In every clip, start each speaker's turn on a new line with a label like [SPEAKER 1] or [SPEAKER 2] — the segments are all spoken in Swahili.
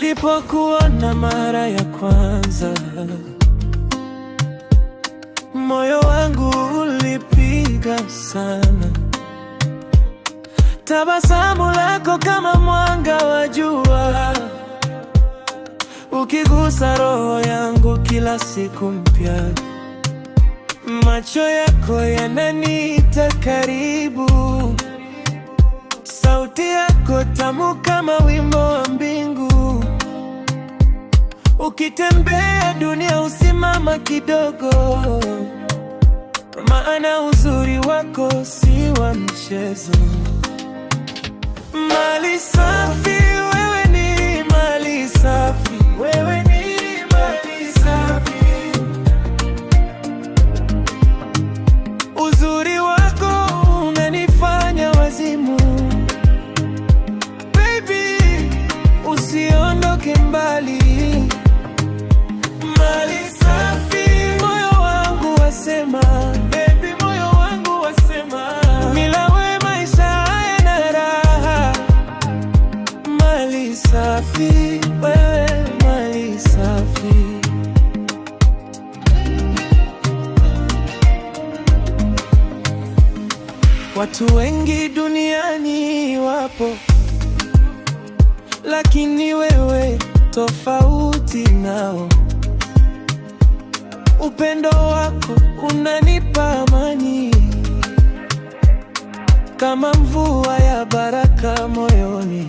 [SPEAKER 1] Nilipokuona mara ya kwanza, moyo wangu ulipiga sana. Tabasamu lako kama mwanga wa jua, ukigusa roho yangu kila siku mpya. Macho yako yananiita karibu, sauti yako tamu kama wimbo wa mbingu. Ukitembea dunia husimama kidogo, maana uzuri wako si wa mchezo. Mali safi, wewe ni mali safi, wewe ni mali safi. Uzuri wako unanifanya wazimu. Baby, usiondoke mbali. Mali safi, moyo wangu wasema. Baby, moyo wangu wasema, bila wewe maisha hayana raha. Mali safi, wewe mali safi. Watu wengi duniani wapo, lakini wewe tofauti nao. Upendo wako unanipa amani, kama mvua ya baraka moyoni.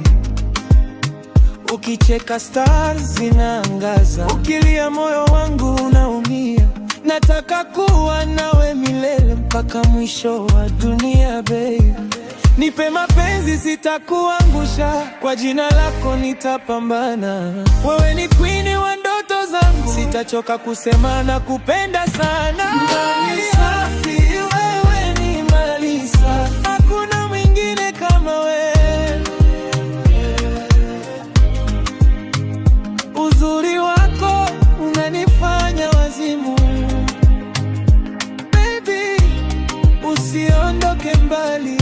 [SPEAKER 1] Ukicheka stars zinaangaza, ukilia moyo wangu unaumia. Nataka kuwa nawe milele mpaka mwisho wa dunia, babe. Nipe mapenzi, sitakuangusha, kwa jina lako nitapambana. Wewe ni queen wa ndoto zangu, sitachoka kusema na kupenda sana. Mali safi, wewe ni mali safi, hakuna mwingine kama wewe. Uzuri wako unanifanya wazimu. Baby, usiondoke mbali.